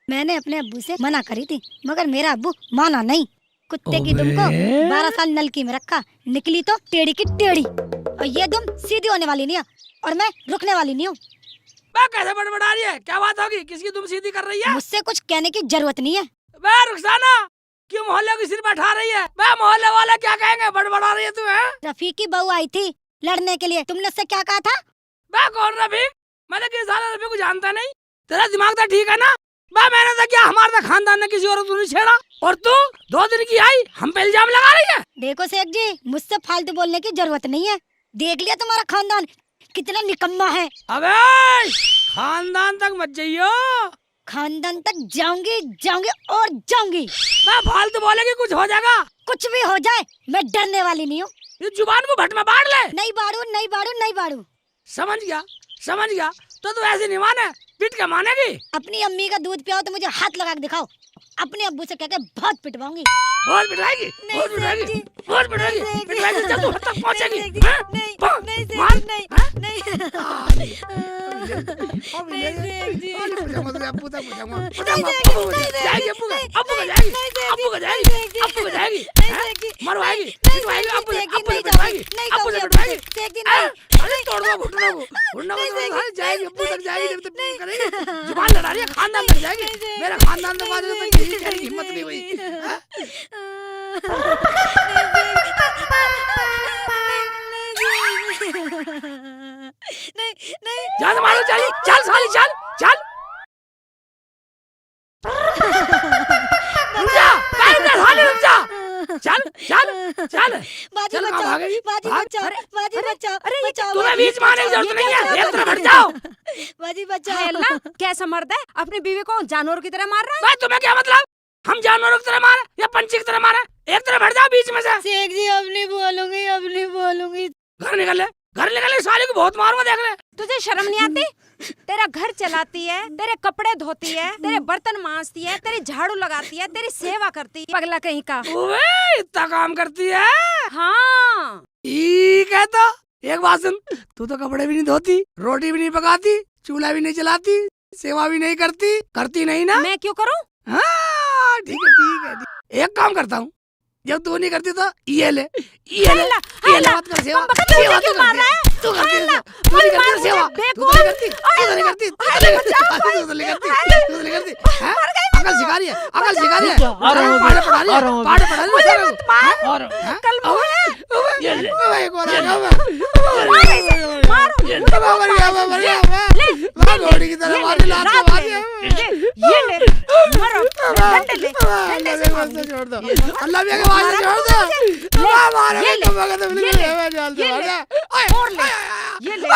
मैंने अपने अब्बू से मना करी थी मगर मेरा अब्बू माना नहीं। कुत्ते की दुम को 12 साल नलकी में रखा, निकली तो टेढ़ी की टेढ़ी। और ये दुम सीधी होने वाली नहीं है और मैं रुकने वाली नहीं हूँ। कैसे बड़बड़ा रही है? क्या बात होगी? किसकी तुम सीधी कर रही है? मुझसे कुछ कहने की जरूरत नहीं है। रुखसाना, क्यों मोहल्ले की सिर बैठा रही है? मोहल्ले वाले क्या कहेंगे? बड़बड़ा रही है तू? रफीक की बहू आई थी लड़ने के लिए, तुमने उससे क्या कहा था? कौन रफीक? मैंने किस साल रफीक को जानता नहीं। तेरा दिमाग तो ठीक है ना? मैंने तो क्या, हमारे खानदान ने किसी औरत को नहीं छेड़ा और तू 2 दिन की आई हम पे इल्जाम लगा रही है। देखो शेख जी, मुझसे फालतू बोलने की जरूरत नहीं है। देख लिया तुम्हारा खानदान कितना निकम्मा है। अबे खानदान तक मत जाइयो। खानदान तक जाऊंगी जाऊंगी और जाऊंगी। फालतू बोलेगी कुछ हो जाएगा। कुछ भी हो जाए मैं डरने वाली नहीं हूँ। ये जुबान को भट में बाढ़ ले। नहीं बाड़ू नहीं बाड़ू नहीं बाड़ू। समझ गया समझ गया। तो तू ऐसे नहीं माने, पीट के मानेगी। अपनी अम्मी का दूध पियाओ तो मुझे हाथ लगा के दिखाओ। अपने अब्बू से कहकर बहुत पिटवाऊंगी। बहुत पिटवाएगी, बहुत पिटवाएगी, बहुत पिटवाएगी, पिटवाएगी जब तू हद तक पहुंचेगी। नहीं नहीं मरवाएगी, पिटवाएगी, अब्बू से पिटवाएगी, अब्बू से पिटवाएगी। अरे तोड़ दो घुटनों को, घुटनों को जाएगी, अब्बू तक जाएगी जब तक करेगी। जुबान लड़ा रही है, खानदान तक जाएगी। मेरा खानदान तो बात तक किसी की हिम्मत नहीं हुई। जान मारो, चल चल साली, चल चल रुक जा, साली रुक जा, चल चल चल। बाजी बचाओ, बाजी बचाओ, बाजी बचाओ। अरे तुम्हें बीच में आने की जरूरत नहीं है, एक तरफ हट जाओ। बाजी बचाओ। अल्लाह, कैसा मर्द है अपनी बीवी को जानवर की तरह मार रहा है? तुम्हें क्या मतलब? हम जानवरों की तरह मारे या पंछी की तरह मारे? एक तरफ हट जाओ बीच में से। शेख जी अब नहीं बोलूंगी, अब नहीं बोलूंगी। घर निकल ले, घर निकल ले, साली को बहुत मारूंगा देख ले। तुझे शर्म नहीं आती? तेरा घर चलाती है, तेरे कपड़े धोती है, तेरे बर्तन मांजती है, तेरी झाड़ू लगाती है, तेरी सेवा करती है। पगला कहीं का। ओए इतना काम करती है? हाँ ठीक है। तो एक बात सुन, तू तो कपड़े भी नहीं धोती, रोटी भी नहीं पकाती, चूल्हा भी नहीं चलाती, सेवा भी नहीं करती, करती नहीं ना? मैं क्यों करूं? हाँ ठीक है ठीक है। एक काम करता हूँ, जब तू नहीं करती तो ये ले, ये ले, ये ले, मत कर सेवा, सेवा तू करती है, तू करती है, तू नहीं करती सेवा, तू तो नहीं करती, तू तो नहीं करती, तू तो नहीं करती, तू तो नहीं करती, तू तो नहीं करती, हैं? अकल सिखा रही है, अकल सिखा रही है, पाड़े पढ़ा रही है, पाड़े पढ़ा रही है, और कल ये ले, एक और आ मार घोड़ी की तरह मारी, लात मारी, ये ले मारो, डंडे ले, डंडे से मारो, छोड़ दो, अल्लाह भी आगे मार छोड़ दो, मारो, ये ले, ये ले, और ले, ये ले,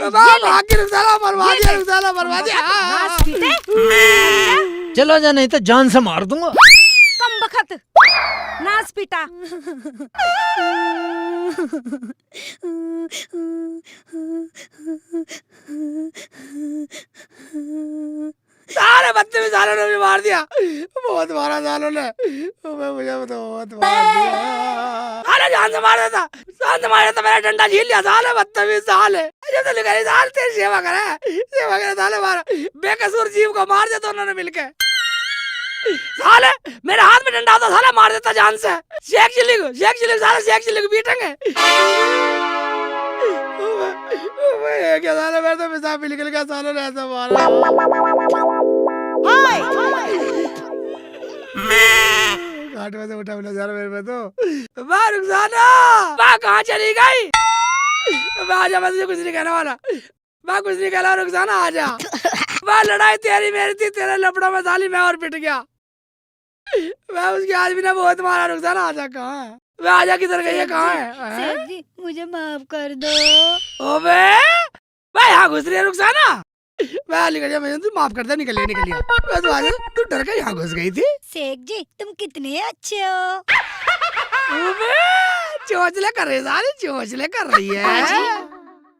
अल्लाह भाग के रुसाला मरवा दिया, रुसाला मरवा दिया। चलो जा, नहीं तो जान से मार दूंगा। कम बखत नाच पीटा। सारे बच्चे भी सालों ने भी मार दिया, बहुत मारा सालों ने, मुझे बहुत मार दिया। साले जान से मार देता, जान से मार देता, मेरा डंडा झील लिया साले, बच्चे भी साले, जब तो लिखा साल तेरी सेवा करे, सेवा करे साले, मारा बेकसूर जीव को मार देता उन्होंने मिलके। साले मेरे हाथ में डंडा होता, साले मार देता जान से। शेख चिल्ली को साले, शेख चिल्ली को पीटेंगे क्या साले? मेरे तो पेशाब भी निकल गया, सालों ने ऐसा मारा। घाट में से उठा मिला जा रहा मेरे में तो। रुखसाना कहाँ चली गई? आजा, मैं तुझे कुछ नहीं कहने वाला, मैं कुछ नहीं कहला। रुखसाना आजा, लड़ाई तेरी मेरी थी, तेरे लपड़ों में साली मैं और पिट गया। मैं उसके आदमी ने बहुत मारा। रुखसाना आजा, कहाँ है? मैं आजा, किधर गई है, कहाँ है? शेख जी मुझे माफ कर दो। ओबे भाई यहाँ घुस रही है रुखसाना? मैं निकल गया, तू माफ कर दे, निकल लिया। मैं तो आजा, तू डर के यहाँ घुस गई थी। शेख जी तुम कितने अच्छे हो। ओबे चोंचले कर रही, सारी चोंचले कर रही है।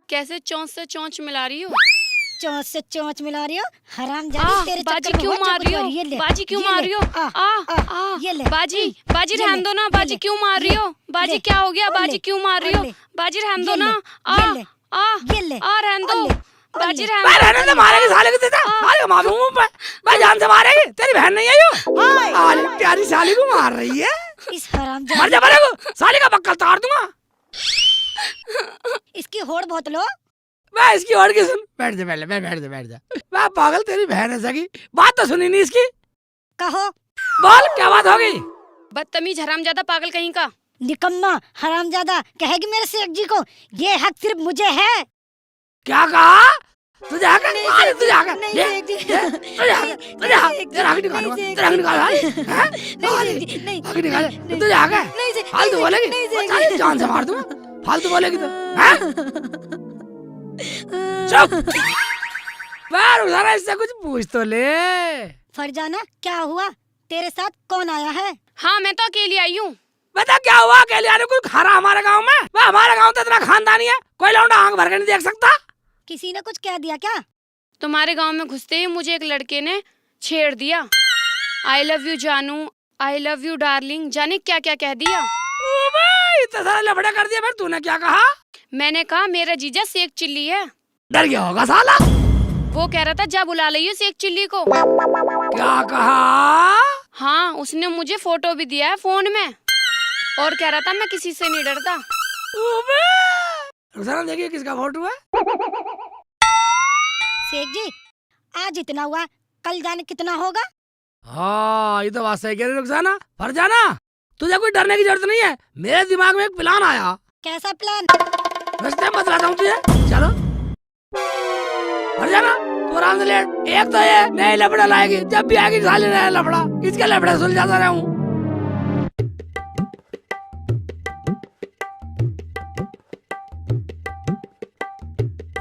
कैसे चोंच से चोंच मिला रही हो? चोंच से चोंच मिला रही हो, हरामजादी। तेरे बाजी क्यों मार रही हो? बाजी क्यों मार रही हो? ये ले बाजी रहने दो ना, बाजी क्यों मार रही हो? बाजी क्या हो गया? बाजी क्यों मार रही हो? बाजी रहने दो ना, ये ले रहने दो, बाजी ले। मैं रहने दे, मारेगी साले को देता, मारेगा मारूंगा मुंह पे, मैं जान से मारेगी, तेरी बहन नहीं आई हो, आज प्यारी साली को मार रही है, इस हराम मर जा मरेगो, साली का बक्कल तार दूंगा। इसकी होड़ बहुत लो। मैं इसकी और की सुन, बैठ जा पहले, मैं बैठ जा, मैं पागल, तेरी बहन है सगी, बात तो सुनी नहीं इसकी, कहो बोल क्या बात हो गई? बदतमीज हरामजादा पागल कहीं का। निकम्मा हरामजादा कहेगी मेरे सेठ जी को, ये हक सिर्फ मुझे है। क्या कहा? तुझे हक है? अरे तुझे हक है? नहीं, ये, सेठ जी। ये, तुझे हक है? तुझे हक है? तेरा हक निकालूंगा, तेरा हक निकाल, हैं? नहीं, हक निकाल, तुझे हक है? नहीं, सेठ- फालतू नहीं, बोलेगी? नहीं, वो सेठ साली जी। जान से मार दूंगा, फालतू बोलेगी तो, हैं? चुप! बार उधर इससे कुछ पूछ तो ले। फरजाना क्या हुआ, तेरे साथ कौन आया है? हाँ मैं तो अकेली आई हूँ। बता क्या हुआ? अकेले आने कोई खरा हमारे गांव में? वह हमारे गांव तो इतना खानदानी है, कोई लौंडा आंख भर के नहीं देख सकता। किसी ने कुछ कह दिया क्या? तुम्हारे गांव में घुसते ही मुझे एक लड़के ने छेड़ दिया। आई लव यू जानू, आई लव यू डार्लिंग, जाने क्या क्या कह दिया। इतना सारा लफड़ा कर दिया, फिर तूने क्या कहा? मैंने कहा मेरा जीजा सेक चिल्ली है। डर गया होगा साला। वो कह रहा था जा बुला लियो सेक चिल्ली को। क्या कहा? हाँ उसने मुझे फोटो भी दिया है फोन में और कह रहा था मैं किसी से नहीं डरता। रुखसाना देखिए किसका फोटो है। सेठ जी आज इतना हुआ, कल जाने कितना होगा? हाँ ये तो बात सही कह रही रुखसाना। फरजाना तुझे कोई डरने की जरूरत नहीं है, मेरे दिमाग में एक प्लान आया। कैसा प्लान? रास्ते में बतलाता हूँ तुझे, चलो। फरजाना तू आराम से लेट, एक तो ये नई लफड़ा लाएगी, जब भी आएगी साले नया लफड़ा, इसके लफड़े सुलझाता रहूं।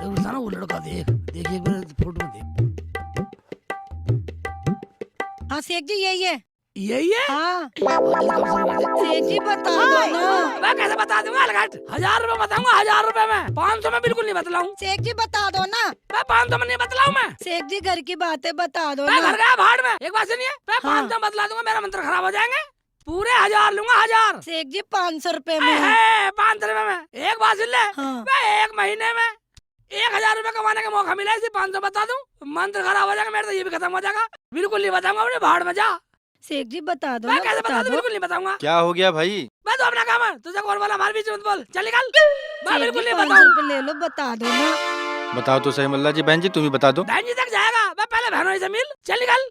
रुखसाना वो लड़का देख देखिए एक बार फोटो में देख, हाँ सेठ जी यही है। यही है। हाँ सेठ सेठ जी बता दो ना। मैं कैसे बता दूंगा? अलगट 1000 रुपए बताऊंगा, 1000 रुपए में, 500 में बिल्कुल नहीं बतलाऊं। सेठ जी बता दो ना। मैं 500 में नहीं बतलाऊं मैं। सेठ जी घर की बातें बता दो मैं ना। घर गया भाड़ में, एक बात सुनिए, मैं हाँ। 500 बतला दूंगा, मेरा मंत्र खराब हो जाएंगे, पूरे 1000 लूंगा, 1000। सेठ जी 500 रुपए में। 500 रुपए में, एक बात सुन ले, हाँ। मैं एक महीने में 1000 रुपए कमाने का मौका मिला, इसी 500 बता दूं, मंत्र खराब हो जाएगा मेरा, तो ये भी खत्म हो जाएगा, बिल्कुल नहीं बताऊंगा, अपने भाड़ में जा। सेठ जी बता दो मैं ना, कैसे बता बता दूं? दो। बिल्कुल नहीं बताऊंगा। क्या हो गया भाई? मैं तो अपना काम है, तुझे कौन बोला हमारे बीच में मत बोल, चल निकल। मैं सेठ बिल्कुल जी नहीं 500 बताऊं। रुपए ले लो, बता दो ना। बताओ तो सही मुल्ला जी। बहन जी तुम ही बता दो। बहन जी तक जाएगा, मैं पहले बहनों से मिल, चल निकल।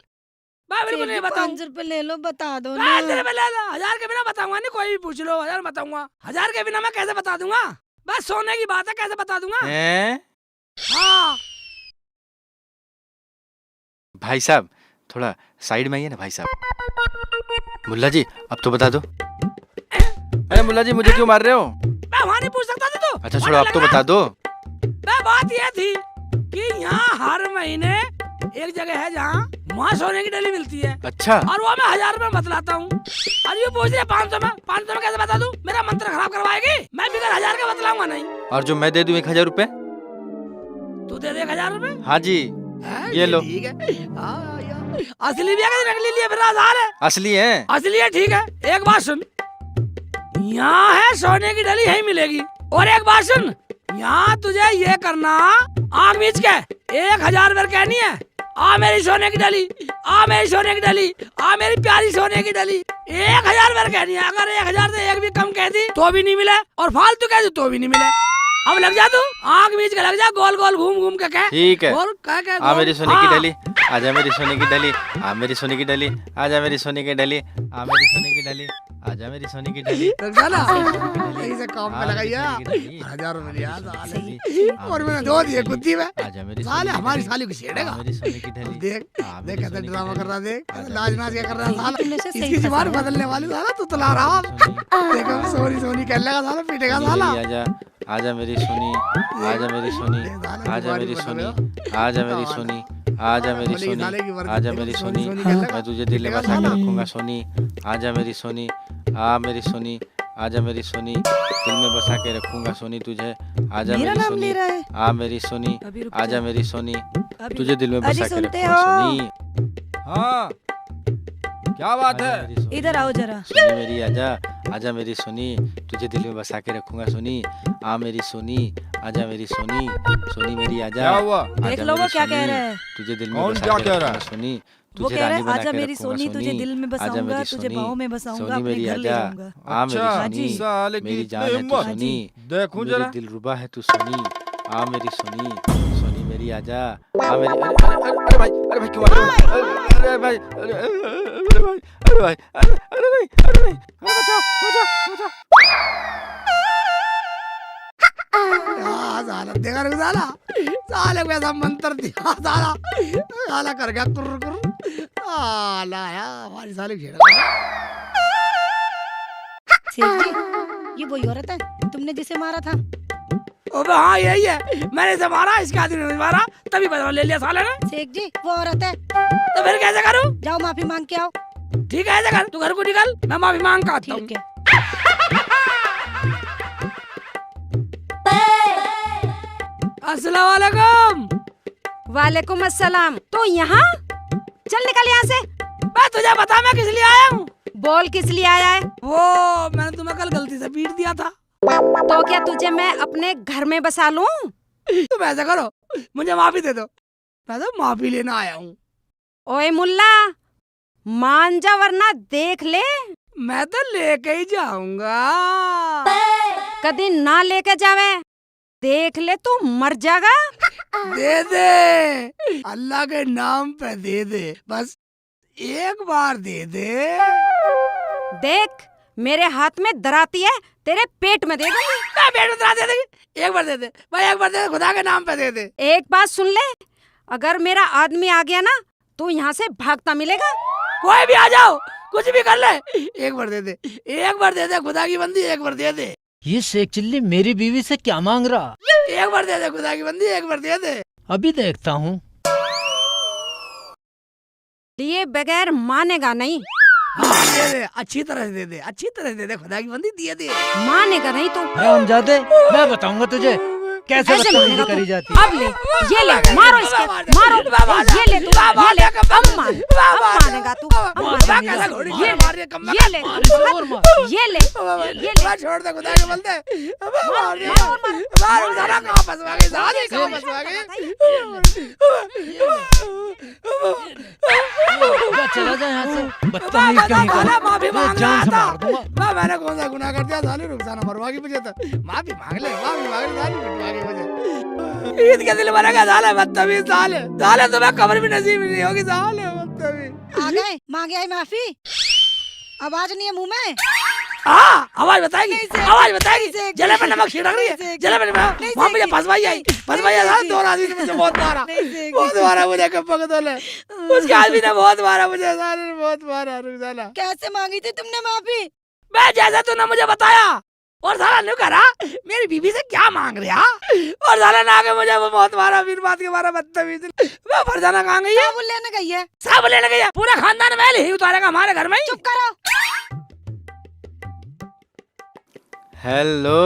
मैं बिल्कुल नहीं बताऊं। 500 रुपए ले लो, बता दो ना। मैं तेरे पे ले ला, 1000 के बिना बताऊंगा नहीं, कोई भी पूछ लो, 1000 बताऊंगा, 1000 के बिना मैं कैसे बता दूंगा? बस सोने की बात है, कैसे बता दूंगा? हैं? हाँ भाई साहब थोड़ा साइड में आइए ना भाई साहब। मुल्ला जी अब तो बता दो। अरे मुल्ला जी मुझे क्यों मार रहे हो? मैं वहाँ नहीं पूछ सकता था तू। अच्छा छोड़ो अब तो बता दो। मैं बात ये थी कि यहाँ हर महीने एक जगह है जहाँ वहाँ सोने की डली मिलती है, अच्छा और वो मैं 1000 रुपए बतलाता हूँ, और ये पूछ रहे 500 में, 500 में कैसे बता दूँ? मेरा मंत्र खराब करवाएगी, मैं बिगर 1000 का बतलाऊंगा नहीं। और जो मैं दे दूं 1000 रुपए? तू दे दे 1000 रुपए। हाँ जी ये लो। ठीक है। हाँ, यार। असली भी है कि नकली लिया फिर 1000 है? असली है। असली है, ठीक है। एक बात सुन, यहाँ है सोने की डली यही मिलेगी, और एक बात सुन, यहाँ तुझे ये करना, आँख मीच के 1000 बार कहनी है, आ मेरी सोने की डली, आ मेरी सोने की डली, आ मेरी प्यारी सोने की डली, 1000 बार कहनी है। अगर 1000 से एक भी कम कह दी तो भी नहीं मिले, और फालतू कह दी तो भी नहीं मिले। अब लग जा तू, आँख मीच के लग जा, गोल गोल घूम घूम के कह। ठीक है। गोल कह के आ गोल। मेरी सोने हाँ। की डली, आजा मेरी सोने की डली, आ मेरी सोने की डली, आजा मेरी सोने की डली, आ मेरी सोने की डली, आजा मेरी सोने की डली। रखसाना, डली। यही से काम हाँ, में लगाइया, मेरी सोने की डली। 1000 रुपए लिया साले। डली। और मैंने दो दिए कुत्ती में, आजा मेरी साले सोने की हमारी डली। साली को छेड़ेगा। आ मेरी सोने की डली। देख आ देख मेरी कैसे सोने की ड्रामा डली। कर रहा, देख आजा लाज नाच क्या कर रहा है साला। तुमने उसे सही इसकी जुबान फंसाया। बदलने वाली साला, तू तला रहा। देखो सोनी सोनी कर लेगा साला, पीटेगा साला। आजा आजा मेरी सोनी, आजा मेरी सोनी, आजा मेरी सोनी, आजा मेरी सोनी, आजा मेरी सोनी, आजा मेरी सोनी, मैं तुझे दिल में बसा के रखूंगा सोनी। आजा मेरी सोनी, आ मेरी सोनी, आजा मेरी सोनी, दिल में बसा के रखूंगा सोनी तुझे। आजा मेरी सोनी, आ मेरी सोनी, आजा मेरी सोनी, तुझे दिल में बसा के रखूंगा सोनी। हाँ क्या बात है? इधर आओ जरा। सोनी मेरी आजा, आजा मेरी सोनी, तुझे दिल में बसा के रखूंगा सोनी। आ मेरी सोनी, आजा मेरी सोनी, सोनी मेरी आजा। क्या हुआ? आजा देख लो वो मेरी क्या सोनी, कह रहा है। तुझे दिल में कौन बसा क्या के कह रहा रखूंगा है? सोनी, वो तुझे कह रहा रानी है बना आजा के मेरी रखूंगा सोनी, तुझे दिल में आजा बसाऊंगा, मेरी तुझे सोनी, बाहों में बसाऊंगा, सोनी अपने मेरी घर ले आजा। जाऊंगा। आ मेरी अच्छा, सोनी, साले की मेरी इतनी जान है तू हिम्मत। सोनी, देखूं मेरी जरा। दिलरुबा है तू सोनी। आ मेरी सोनी, सोनी मेरी आजा। आ मेरी अरे भाई, अरे भाई क्यों आ रहे हो? अरे भाई, अरे भाई, अरे भाई, अरे भाई, अरे भाई, बचाओ, बचाओ, बचाओ। हाँ साला देखा रे साला, साले को ऐसा मंत्र दिया साला, साला कर गया कुर कुर। साला यार हमारी साले की छेड़ा। सेठ जी, ये वही औरत है तुमने जिसे मारा था? अबे हाँ यही है, मैंने इसे मारा, इसके आदमी ने मारा, तभी बदला ले लिया साले ने। सेठ जी वो औरत है, तो फिर कैसे करूं? जाओ माफी मांग के आओ। ठीक है ऐसे कर, तू घर को निकल, मैं माफी मांग के आता हूँ। ठीक है। अस्सलाम वालेकुम। वालेकुम अस्सलाम। तो यहाँ चल निकल यहाँ से। मैं तुझे बता मैं किस लिए आया हूँ? बोल किस लिए आया है? वो मैंने तुम्हें कल गलती से पीट दिया था। तो क्या तुझे मैं अपने घर में बसा लूं? तुम ऐसा करो, मुझे माफी दे दो, मैं तो माफी लेना आया हूँ। ओए मुल्ला, मान जा वरना देख ले मैं तो लेके ही जाऊंगा। कभी ना लेके जावे, देख ले तू मर जाएगा। दे दे, अल्लाह के नाम पे दे दे, बस एक बार दे दे। देख मेरे हाथ में दराती है, तेरे पेट में दे दूंगी। मैं पेट में दे देगी, एक बार दे दे भाई, एक बार दे दे, खुदा के नाम पे दे दे। एक बात सुन ले, अगर मेरा आदमी आ गया ना तो यहाँ से भागता मिलेगा। कोई भी आ जाओ, कुछ भी कर ले, एक बार दे दे, एक बार दे दे, खुदा की बंदी एक बार दे दे। ये शेख चिल्ली मेरी बीवी से क्या मांग रहा? एक बार दे दे, खुदा की बंदी एक बार दे दे। अभी देखता हूँ। लिए बगैर मानेगा नहीं। हाँ, दे दे, अच्छी तरह से दे दे, अच्छी तरह से दे दे, खुदा की बंदी दिए दे। मानेगा नहीं तो हरामजादे, मैं बताऊंगा तुझे कैसे ऐसे बदतमीजी मानेगा करी तू। जाती है। अब ले, ये ले, मारो इसके, मारो, ये ले तू, ये ले, अब मानेगा तू, अब मानेगा। ये ले, ये ले, ये ले। छोड़ दे, खुदा के बंदे, मार साला, कहाँ फंसवा गई साले, कहाँ फंसवा गई। जा, चला जा यहाँ से, बदतमीज कहीं का। माफी मैं मांग जान से रहा मार दूंगा। था, मैंने कौन सा गुनाह कर दिया साले, रुखसाना मरवा की मुझे तो, माफी मांग ले, माफी मांग ले, साले पिटवा के मुझे। ईद के दिल बनेगा साले, बदतमीज साले, साले तुम्हें कब्र भी नसीब नहीं होगी साले, बदतमीज। आ गए, मांगे आई माफी, आवाज नहीं है मुंह में। हाँ आवाज बताएगी, आवाज बताएगी, नहीं, जले में नमक छिड़क रही है, जले में वहाँ मुझे फंसवाई आई साले, दो आदमी ने मुझे बहुत मारा, बहुत मारा मुझे, कब पकड़ ले, उसके आदमी ने बहुत मारा मुझे साले ने, बहुत मारा रुखसाना। कैसे मांगी थी तुमने माफी? मैं जैसा तूने मुझे बताया, और साला नहीं करा, मेरी बीबी से क्या मांग रहा, और साला ना आके मुझे वो बहुत मारा, फिर बात के मारा, बदतमीज। मैं फरजाना कहाँ गई है? साबुन लेने गई है। साबुन लेने गई है, पूरा खानदान मैल ही उतारेगा हमारे घर में ही। चुप करो। हेलो,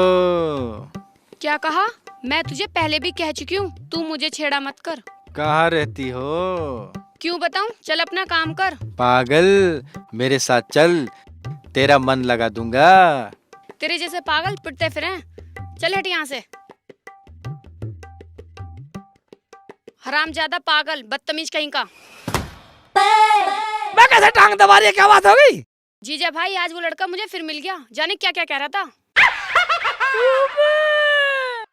क्या कहा? मैं तुझे पहले भी कह चुकी हूँ, तू मुझे छेड़ा मत कर। कहाँ रहती हो? क्यों बताऊँ? चल अपना काम कर। पागल, मेरे साथ चल, तेरा मन लगा दूंगा। तेरे जैसे पागल पिटते फिरे, चल हट यहाँ से। हरामजादा पागल, बदतमीज कहीं का। मैं कैसे टांग दबा रही है, क्या बात हो गई? जीजा भाई, आज वो लड़का मुझे फिर मिल गया, जाने क्या क्या कह रहा था।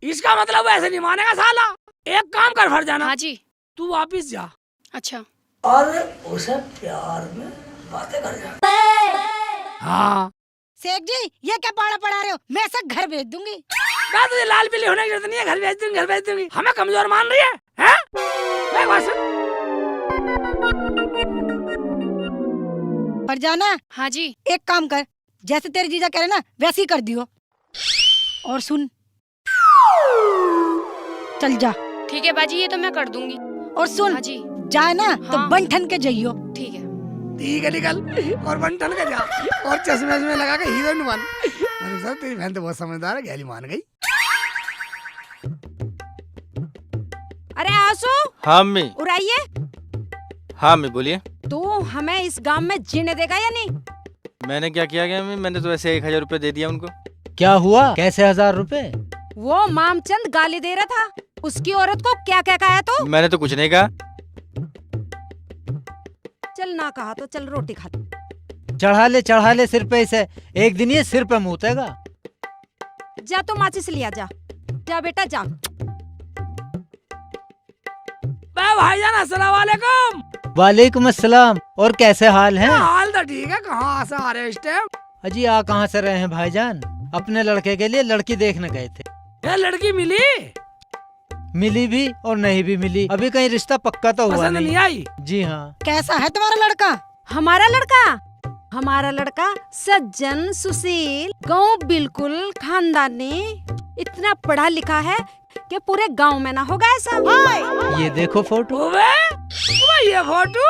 इसका मतलब ऐसे नहीं मानेगा साला। एक काम कर फरजाना, हाँ जी। तू वापिस जा अच्छा। और उसे प्यार में बातें कर जा। हाँ शेख जी ये क्या पाड़ा पड़ा रहे हो? मैं सब घर भेज दूंगी। मैं तुझे लाल पीली होने की जरूरत नहीं है, घर भेज दूंगी, घर भेज दूंगी। हमें कमजोर मान रही है, हैं? मैं बात सुन। फरजाना, हाँ जी। एक काम कर, जैसे तेरे जीजा कह रहे ना वैसे ही कर दियो। और सुन, चल जा। ठीक है बाजी, ये तो मैं कर दूंगी। और सुन, हाँ जी। जाए ना तो हाँ। बन ठन के जाइयो। ठीक है। ठीक है, निकल और बंटन का जा, और चश्मे में लगा के हीरोइन बन। मैंने कहा तेरी बहन तो बहुत समझदार है, गहली मान गई। अरे आंसू, हाँ मी, उड़ाइए। हाँ मी बोलिए। तू हमें इस गांव में जीने देगा या नहीं? मैंने क्या किया गया? मैंने तो ऐसे 1000 रुपए दे दिया उनको। क्या हुआ? कैसे 1000 रुपए? वो मामचंद गाली दे रहा था उसकी औरत को, क्या क्या कहा तो? मैंने तो कुछ नहीं कहा। चल ना कहा तो चल रोटी खा ले। चढ़ा ले सिर पे इसे, एक दिन ये सिर पे मुतेगा। जा तो माचिस लिया जा, जा बेटा जा। भाईजान अस्सलाम वालेकुम। वालेकुम अस्सलाम। और कैसे हाल हैं? हाल तो ठीक है। कहाँ से आ रहे हो इस टाइम? अजी आ कहाँ से रहे हैं भाईजान? अपने लड़के के लिए लड़की देखने गए थे। ये लड़की मिली? मिली भी और नहीं भी मिली, अभी कहीं रिश्ता पक्का तो हुआ पसंद नहीं आई? जी हाँ। कैसा है तुम्हारा लड़का? हमारा लड़का सज्जन सुशील, गाँव बिल्कुल खानदानी, इतना पढ़ा लिखा है कि पूरे गांव में ना होगा ऐसा। ये देखो फोटो। ये फोटो?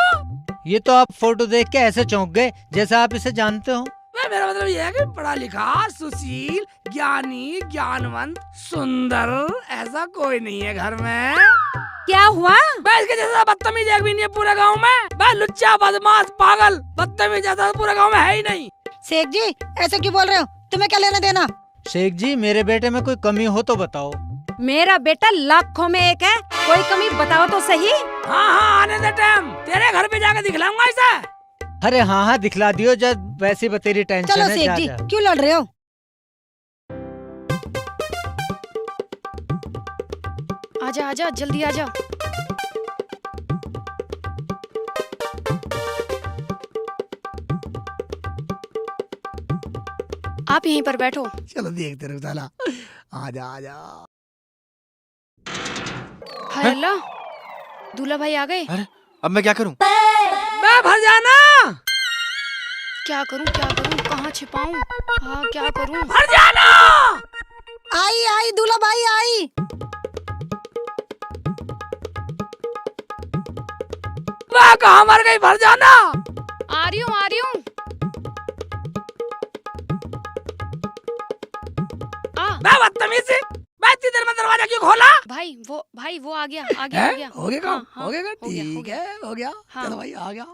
ये तो आप फोटो देख के ऐसे चौंक गए जैसे आप इसे जानते हो। मेरा मतलब ये है कि पढ़ा लिखा, सुशील, ज्ञानी, ज्ञानवंत, सुंदर ऐसा कोई नहीं है घर में। क्या हुआ? इसके जैसा बदतमीज एक भी नहीं है पूरे गांव में। लुच्चा, बदमाश, पागल, बदतमीज जैसा पूरे गांव में है ही नहीं। शेख जी ऐसे क्यों बोल रहे हो? तुम्हें क्या लेना देना? शेख जी मेरे बेटे में कोई कमी हो तो बताओ। मेरा बेटा लाखों में एक है, कोई कमी बताओ तो सही। हाँ आने दे टाइम, तेरे घर पे जाकर दिखलाऊंगा इसे। अरे हाँ दिखला दियो, जब वैसी बतेरी टेंशन चलो है। शेख जी क्यों लड़ रहे हो? आजा आजा जल्दी आजा। आप यहीं पर बैठो। चलो देखते रहो साला। आजा आजा। हाय अल्लाह, दूल्हा भाई आ गए। अरे अब मैं क्या करूं? भर जाना। क्या करूं कहाँ छिपाऊं? हाँ क्या करूं? भर जाना। आई दूल्हा भाई आई। कहाँ मर गई? भर जाना। आ रही हूँ बदतमीज से इतनी देर में दरवाजा क्यों खोला? भाई वो आ गया आ गया। हो गया काम? हाँ, हो गया? हो गया, ठीक है हो गया। हाँ। चलो भाई आ गया।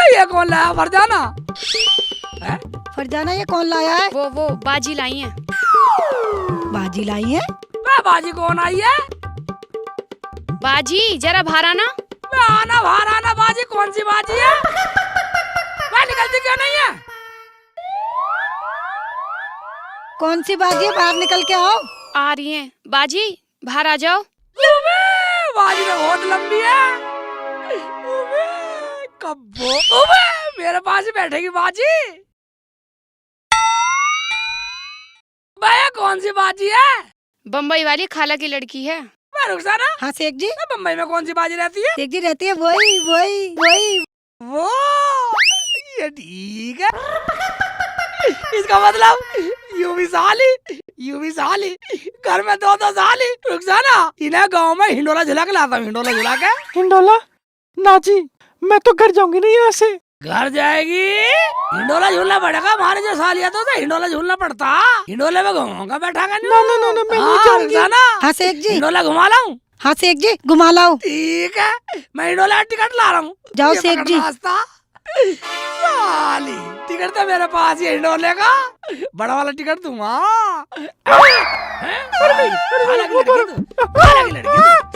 ये कौन लाया फरजाना? फरजाना ये कौन लाया है? वो बाजी लाई है। बाजी लाई है? बाजी कौन आई है? बाजी जरा बाहर आना। बाहर आना। बाजी कौन सी बाजी है? निकलती क्यों नहीं है? कौन सी बाजी है? बाहर निकल के आओ। आ रही है बाजी, बाहर आ जाओ। बाजी तो बहुत लंबी है। कब्बो मेरे पास ही बैठेगी बाजी। भैया कौन सी बाजी है? बम्बई वाली खाला की लड़की है। रुखसाना। हाँ शेख जी। बम्बई में कौन सी बाजी रहती है? शेख जी रहती है वही। वो ये ठीक है। इसका मतलब यूं भी साली घर में दो साली। रुखसाना इन्हें गांव में हिंडोला झुला के लाता हूँ। हिंडोला नाची। मैं तो घर जाऊंगी नहीं यहाँ से। घर जाएगी? हिंडोला झूलना पड़ेगा। हमारे जो सालिया तो हिंडोला झूलना पड़ता। हिंडोले में घूमूंगा बैठा कर। ना मैं नहीं जाऊंगी। हाँ शेख जी। हिंडोला घुमा लाऊं? हाँ शेख जी घुमा लाओ। ठीक है मैं हिंडोला टिकट ला रहा हूँ। जाओ शेख जी। साली टिकट तो मेरे पास ही हिंडोले का बड़ा वाला टिकट दूंगा।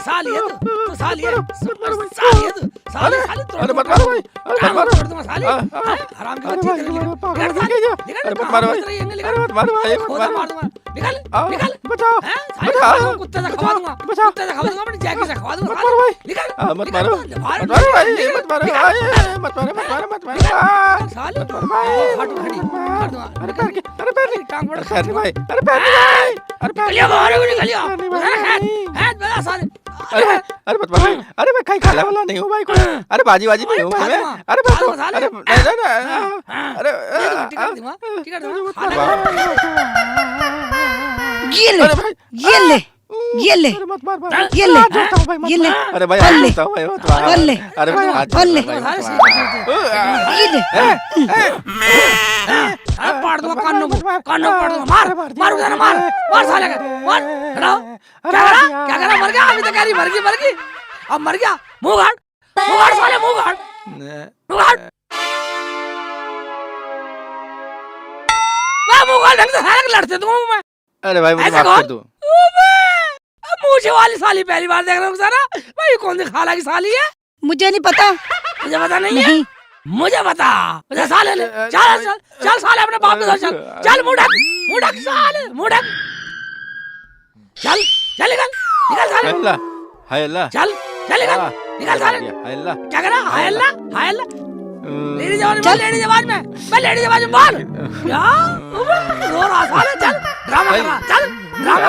साली है तू साली है अरे मत मारो भाई। हराम निकल बचाओ। कुत्ते से खवा दूंगा। कुत्ते से खवा दूंगा। अपनी जैकी से खवा दूंगा। निकल मत मारो मत मारो साली। अरे पैर टांग बड़ा साली भाई। अरे पैर निकलियो बाहर निकलियो। साली अरे मत मारो। अरे मैं कहीं खाने वाला नहीं हूँ भाई कोई। अरे बाजी नहीं हूँ मैं। अरे बैठो। अरे ये ले ये ले, मत मार मार। ये ले, ये ले, अरे भाई और ले, आता हूँ भाई, मत मार। और ले, अरे भाई और ले, ये ले। पाड़ दूंगा कानों को पाड़ दूंगा। मार मार उधर मार मार साले का मार। हटाओ क्या करा मर गया अभी तक कह रही मर गई अब मर गया। मुंह गाड़ साले मुंह गाड़। मुंह गाड़ ढंग से साले लड़ते तुम मैं। अरे भाई मुझे ऐसा माफ कर कौन? दो। मुझे वाली साली पहली बार देख रहा हूँ सारा। भाई कौन सी खाला की साली है? मुझे नहीं पता। मुझे पता नहीं है। नहीं, मुझे बता मुझे साले ले चल साले अपने बाप के साथ चल मुंह ढक साले मुंह ढक चल निकल साले हाय अल्लाह, हाय अल्लाह। चल निकल साले हाय अल्लाह। क्या करा हाय अल्लाह लेडीज आवाज में बोल क्या रो रहा साले चल ड्रामा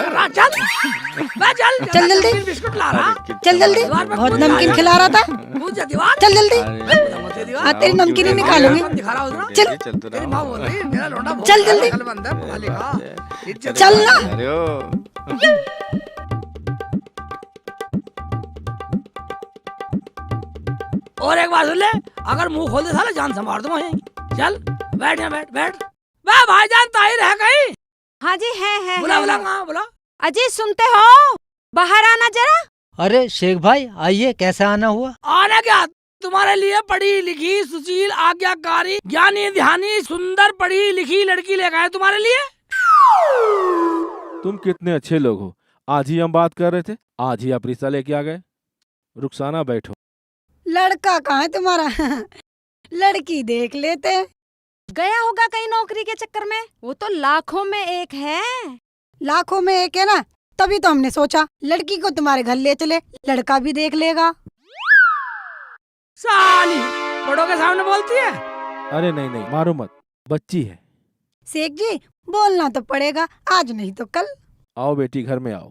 कर रहा चल जल्दी। बिस्कुट ला रहा चल जल्दी, बहुत नमकीन खिला रहा था। कूद जा दीवार चल जल्दी, अरे हाँ तेरी नमकीन ही निकालूंगी। दिखा रहा हूँ चल, चल तो तेरी माँ बोल रही है मेरा लौंडा बहुत चल जल्दी। अकलमंद है पढ़ा लिखा इज्जत चल ना। अरे ओ और एक बात सुन ले अगर मुंह खोल दे साला जान से मार दूंगा यहीं। चल बैठ यहाँ बैठ वाह भाईजान ताहिर है कहीं? हाँ जी है बुला है। हाँ बुला। अजी सुनते हो, बाहर आना जरा। अरे शेख भाई आइए, कैसे आना हुआ? आना क्या तुम्हारे लिए पढ़ी लिखी सुशील आज्ञाकारी ज्ञानी ध्यानी सुंदर पढ़ी लिखी लड़की लेकर आए तुम्हारे लिए। तुम कितने अच्छे लोग हो। आज ही हम बात कर रहे थे, आज ही आप रिश्ता लेके आ गए। रुखसाना बैठो। लड़का कहाँ है तुम्हारा? लड़की देख लेते। गया होगा कहीं नौकरी के चक्कर में, वो तो लाखों में एक है। लाखों में एक है ना, तभी तो हमने सोचा लड़की को तुम्हारे घर ले चले, लड़का भी देख लेगा। साली बड़ों के सामने बोलती है। अरे नहीं मारो मत, बच्ची है। शेख जी बोलना तो पड़ेगा, आज नहीं तो कल। आओ बेटी घर में आओ।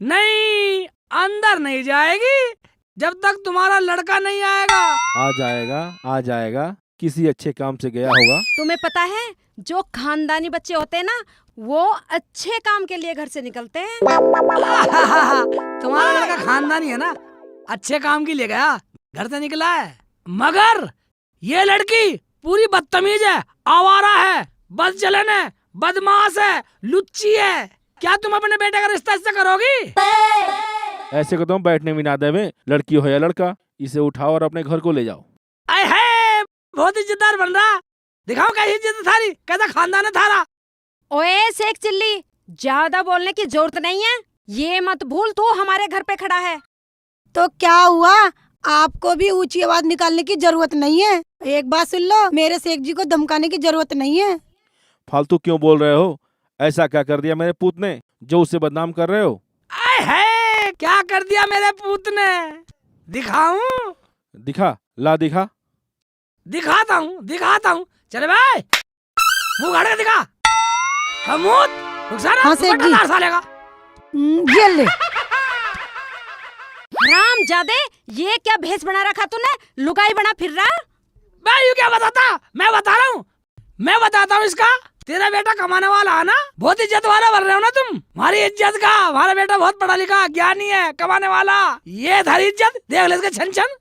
नहीं अंदर नहीं जाएगी जब तक तुम्हारा लड़का नहीं आएगा। आ जाएगा किसी अच्छे काम से गया होगा। तुम्हें पता है जो खानदानी बच्चे होते हैं ना, वो अच्छे काम के लिए घर से निकलते हैं। तुम्हारा लड़का खानदानी है ना, अच्छे काम के लिए गया घर से निकला है। मगर ये लड़की पूरी बदतमीज है, आवारा है, बदचलन है, बदमाश है, लुच्ची है। क्या तुम अपने बेटे का रिश्ता इससे करोगी? ऐसे को तुम बैठने भी ना देवे, लड़की हो या लड़का, इसे उठाओ और अपने घर को ले जाओ। आए है बहुत इज्जतदार बन रहा। दिखाओ कैसी इज्जत थारी, कैसा खानदान है थारा। ओए शेख चिल्ली, ज्यादा बोलने की जरूरत नहीं है। ये मत भूल तू हमारे घर पे खड़ा है। तो क्या हुआ, आपको भी ऊंची आवाज निकालने की जरूरत नहीं है। एक बात सुन लो, मेरे शेख जी को धमकाने की जरूरत नहीं है। फालतू क्यों बोल रहे हो? ऐसा क्या कर दिया मेरे पूत ने जो उसे बदनाम कर रहे हो? आए है क्या कर दिया मेरे पूत ने? दिखाऊं? दिखा, ला दिखा। दिखाता हूँ। चले भाई मुंह गाड़ के दिखा। हाँ, शेख जी। साले का ये ले। राम जादे, ये क्या भेष बना रखा तूने? लुगाई बना फिर रहा। मैं यू क्या बताता? मैं बताता हूँ इसका। तेरा बेटा कमाने वाला है ना, बहुत इज्जत वाला बन रहे हो ना तुम। हमारी इज्जत का, हमारा बेटा बहुत पढ़ा लिखा ज्ञानी है, कमाने वाला। ये थारी इज्जत देख ले इसके छन।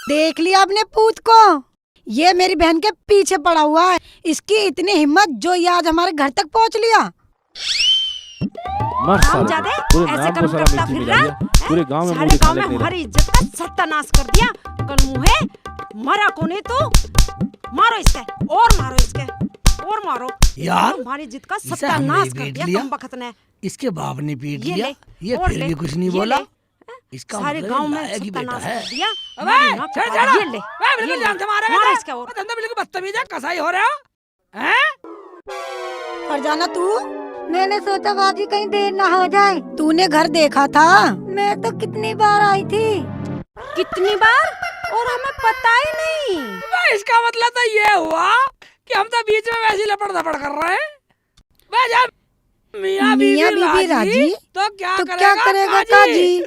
देख लिया अपने पूत को, ये मेरी बहन के पीछे पड़ा हुआ है। इसकी इतनी हिम्मत जो ये आज हमारे घर तक पहुंच लिया। मर राम साले, जादे, पूरे ऐसे नाम को काम साला करता मिर्ची फिर मिला रहा दिया। पूरे गांव में सारे मुंह गांव दिखाने में के हमारी इज्जत का सत्यानाश कर दिया। कल मुहे मरा कोने तो मारो इसके और मारो यार, हमारी इज्जत का इसे सत्यानाश हमने कर पीट दिया लिया। कम बखत ने। इसके बाप ने पीट ये लिया, ले, ये और फिर ले, भी कुछ नहीं ये बोला। ले। इसका सारे मतलब गांव में लायक ही बेटा सत्यानाश है। कर दिया। अबे, हमारी नाक छोड़, कटा। छोड़। ये ले, अबे, बिल्कुल ये ले, जान से मारेगा मारो तो। इसके और। धंधा बिल्कुल बदतमीज है, कसाई हो रहे हो हैं? फरजाना तू, मैंने सोचा बाजी कहीं देर ना हो जाए। तूने घर देखा था? मैं तो कितनी बार आई थी। कितनी बार? और हमें पता ही नहीं। बे, इसका मतलब तो ये हुआ कि हम तो बीच में वैसी लपड़ धपड़ कर रहे हैं। बे, जब मियाँ बीबी बीबी राजी तो क्या तो क्या करेगा काजी?